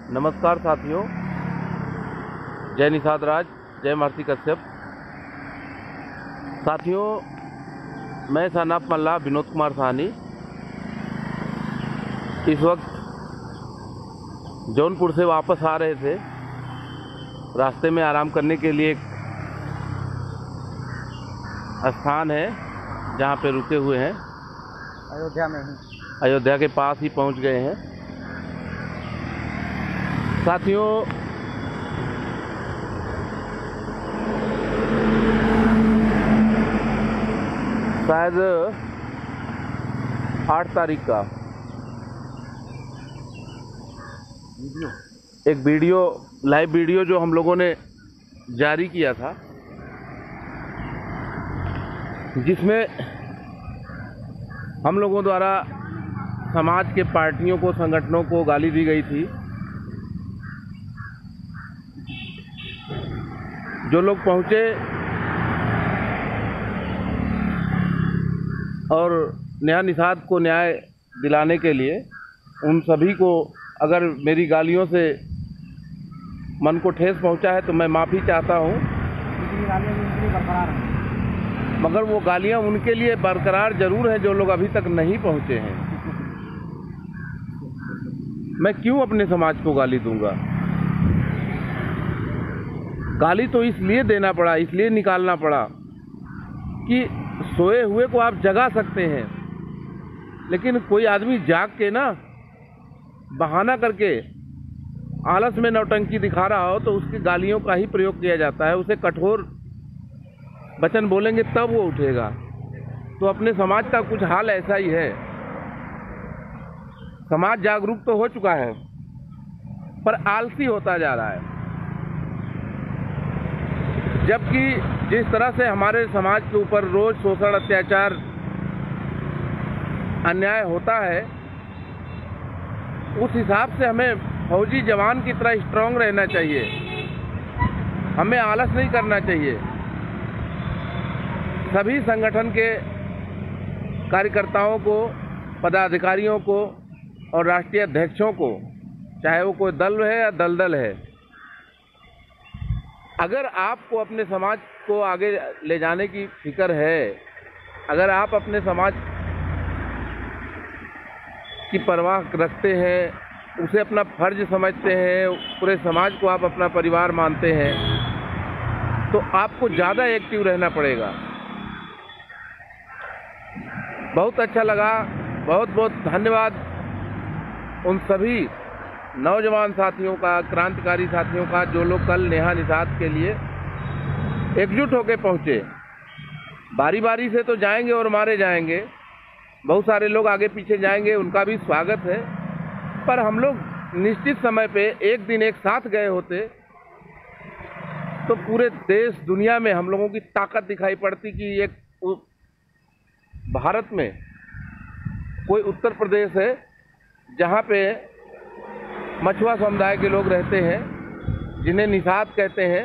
नमस्कार साथियों, जय निषाद राज, जय महर्षि कश्यप। साथियों, मैं सनाफ मल्ला विनोद कुमार साहनी इस वक्त जौनपुर से वापस आ रहे थे। रास्ते में आराम करने के लिए एक स्थान है जहाँ पे रुके हुए हैं। अयोध्या में ही, अयोध्या के पास ही पहुँच गए हैं। साथियों, शायद 8 तारीख का एक लाइव वीडियो जो हम लोगों ने जारी किया था, जिसमें हम लोगों द्वारा समाज के पार्टियों को, संगठनों को गाली दी गई थी। जो लोग पहुंचे और न्याय निषाद को न्याय दिलाने के लिए, उन सभी को अगर मेरी गालियों से मन को ठेस पहुंचा है तो मैं माफ़ी चाहता हूं। मगर वो गालियां उनके लिए बरकरार जरूर हैं जो लोग अभी तक नहीं पहुंचे हैं। मैं क्यों अपने समाज को गाली दूंगा? गाली तो इसलिए देना पड़ा, इसलिए निकालना पड़ा कि सोए हुए को आप जगा सकते हैं, लेकिन कोई आदमी जाग के ना बहाना करके आलस में नौटंकी दिखा रहा हो तो उसकी गालियों का ही प्रयोग किया जाता है। उसे कठोर वचन बोलेंगे तब वो उठेगा। तो अपने समाज का कुछ हाल ऐसा ही है। समाज जागरूक तो हो चुका है पर आलसी होता जा रहा है। जबकि जिस तरह से हमारे समाज के ऊपर रोज शोषण, अत्याचार, अन्याय होता है, उस हिसाब से हमें फौजी जवान की तरह स्ट्रांग रहना चाहिए। हमें आलस नहीं करना चाहिए। सभी संगठन के कार्यकर्ताओं को, पदाधिकारियों को और राष्ट्रीय अध्यक्षों को, चाहे वो कोई दल है या दलदल है, अगर आपको अपने समाज को आगे ले जाने की फिक्र है, अगर आप अपने समाज की परवाह रखते हैं, उसे अपना फर्ज समझते हैं, पूरे समाज को आप अपना परिवार मानते हैं, तो आपको ज़्यादा एक्टिव रहना पड़ेगा। बहुत अच्छा लगा। बहुत बहुत धन्यवाद उन सभी नौजवान साथियों का, क्रांतिकारी साथियों का, जो लोग कल नेहा निषाद के लिए एकजुट होकर पहुँचे। बारी बारी से तो जाएंगे और मारे जाएंगे, बहुत सारे लोग आगे पीछे जाएंगे, उनका भी स्वागत है। पर हम लोग निश्चित समय पे एक दिन एक साथ गए होते तो पूरे देश दुनिया में हम लोगों की ताकत दिखाई पड़ती कि एक भारत में कोई उत्तर प्रदेश है जहाँ पे मछुआ समुदाय के लोग रहते हैं, जिन्हें निषाद कहते हैं।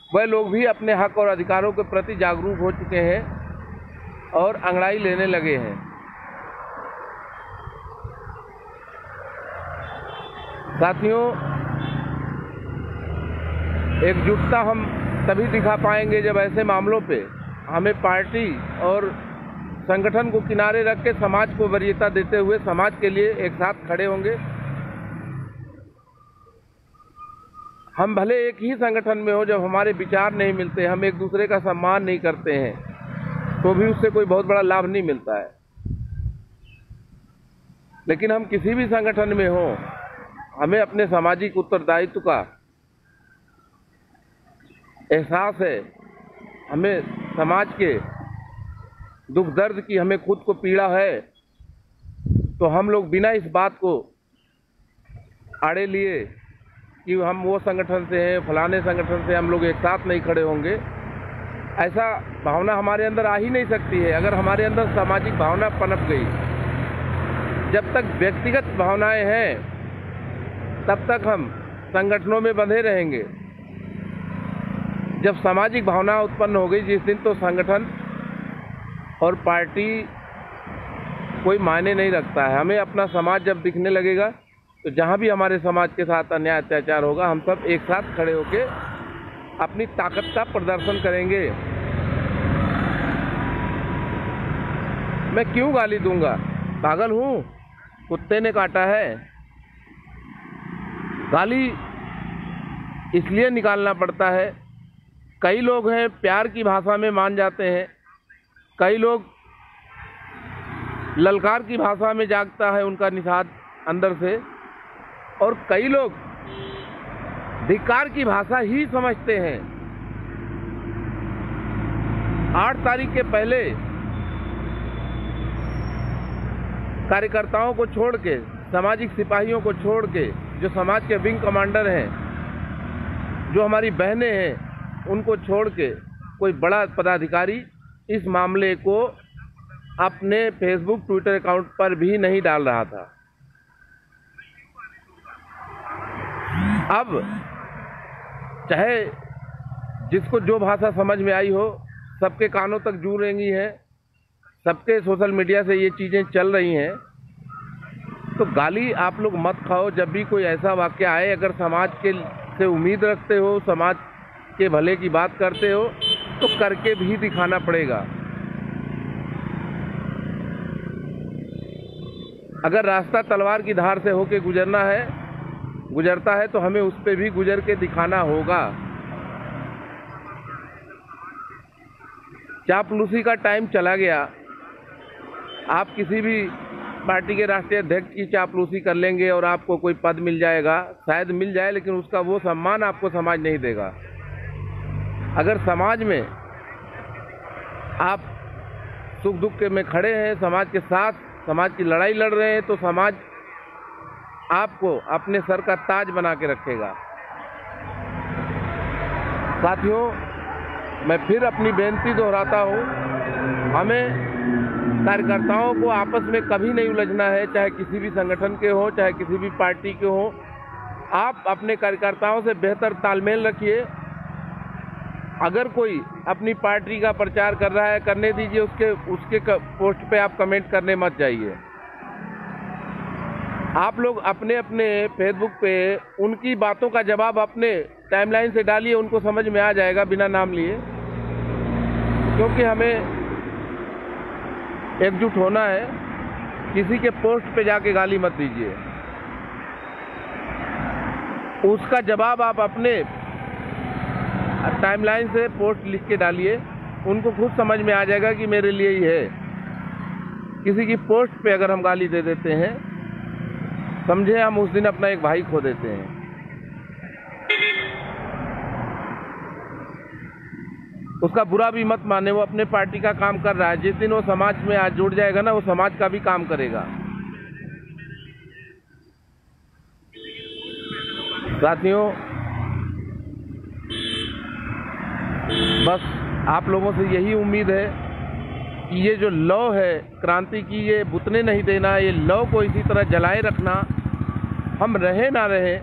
वह लोग भी अपने हक और अधिकारों के प्रति जागरूक हो चुके हैं और अंगड़ाई लेने लगे हैं। साथियों, एकजुटता हम तभी दिखा पाएंगे जब ऐसे मामलों पे हमें पार्टी और संगठन को किनारे रख के समाज को वरीयता देते हुए समाज के लिए एक साथ खड़े होंगे। हम भले एक ही संगठन में हो, जब हमारे विचार नहीं मिलते, हम एक दूसरे का सम्मान नहीं करते हैं, तो भी उससे कोई बहुत बड़ा लाभ नहीं मिलता है। लेकिन हम किसी भी संगठन में हो, हमें अपने सामाजिक उत्तरदायित्व का एहसास है। हमें समाज के दुख दर्द की हमें खुद को पीड़ा है, तो हम लोग बिना इस बात को आड़े लिए कि हम वो संगठन से हैं, फलाने संगठन से हम लोग एक साथ नहीं खड़े होंगे, ऐसा भावना हमारे अंदर आ ही नहीं सकती है। अगर हमारे अंदर सामाजिक भावना पनप गई, जब तक व्यक्तिगत भावनाएं हैं तब तक हम संगठनों में बंधे रहेंगे। जब सामाजिक भावना उत्पन्न हो गई जिस दिन, तो संगठन और पार्टी कोई मायने नहीं रखता है। हमें अपना समाज जब दिखने लगेगा तो जहाँ भी हमारे समाज के साथ अन्याय अत्याचार होगा, हम सब एक साथ खड़े होकर अपनी ताकत का प्रदर्शन करेंगे। मैं क्यों गाली दूंगा? पागल हूँ? कुत्ते ने काटा है? गाली इसलिए निकालना पड़ता है, कई लोग हैं प्यार की भाषा में मान जाते हैं, कई लोग ललकार की भाषा में जागता है उनका निषाद अंदर से, और कई लोग धिक्कार की भाषा ही समझते हैं। 8 तारीख के पहले कार्यकर्ताओं को छोड़ के, सामाजिक सिपाहियों को छोड़ के, जो समाज के विंग कमांडर हैं, जो हमारी बहनें हैं, उनको छोड़ के कोई बड़ा पदाधिकारी इस मामले को अपने फेसबुक ट्विटर अकाउंट पर भी नहीं डाल रहा था। अब चाहे जिसको जो भाषा समझ में आई हो, सबके कानों तक जू रेंगी है, सबके सोशल मीडिया से ये चीज़ें चल रही हैं, तो गाली आप लोग मत खाओ। जब भी कोई ऐसा वाक्य आए, अगर समाज के से उम्मीद रखते हो, समाज के भले की बात करते हो, तो करके भी दिखाना पड़ेगा। अगर रास्ता तलवार की धार से होके गुजरता है तो हमें उस पे भी गुजर के दिखाना होगा। चापलूसी का टाइम चला गया। आप किसी भी पार्टी के राष्ट्रीय अध्यक्ष की चापलूसी कर लेंगे और आपको कोई पद मिल जाएगा, शायद मिल जाए, लेकिन उसका वो सम्मान आपको समाज नहीं देगा। अगर समाज में आप सुख दुख में खड़े हैं, समाज के साथ, समाज की लड़ाई लड़ रहे हैं, तो समाज आपको अपने सर का ताज बना के रखेगा। साथियों, मैं फिर अपनी बेनती दोहराता हूँ, हमें कार्यकर्ताओं को आपस में कभी नहीं उलझना है, चाहे किसी भी संगठन के हो, चाहे किसी भी पार्टी के हो। आप अपने कार्यकर्ताओं से बेहतर तालमेल रखिए। अगर कोई अपनी पार्टी का प्रचार कर रहा है, करने दीजिए, उसके पोस्ट पे आप कमेंट करने मत जाइए। आप लोग अपने अपने फेसबुक पे उनकी बातों का जवाब अपने टाइमलाइन से डालिए, उनको समझ में आ जाएगा बिना नाम लिए। क्योंकि हमें एकजुट होना है, किसी के पोस्ट पे जाके गाली मत दीजिए। उसका जवाब आप अपने टाइमलाइन से पोस्ट लिख के डालिए, उनको खुद समझ में आ जाएगा कि मेरे लिए ही है। किसी की पोस्ट पे अगर हम गाली दे देते हैं, समझे हम उस दिन अपना एक भाई खो देते हैं। उसका बुरा भी मत माने, वो अपने पार्टी का काम कर रहा है। जिस दिन वो समाज में आज जुड़ जाएगा ना, वो समाज का भी काम करेगा। साथियों, बस आप लोगों से यही उम्मीद है कि ये जो लौ है क्रांति की, ये बुतने नहीं देना, ये लौ को इसी तरह जलाए रखना। हम रहे ना रहे,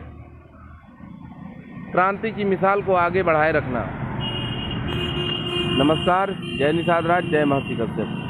क्रांति की मिसाल को आगे बढ़ाए रखना। नमस्कार। जय निषाद राज, जय महर्षि कश्यप।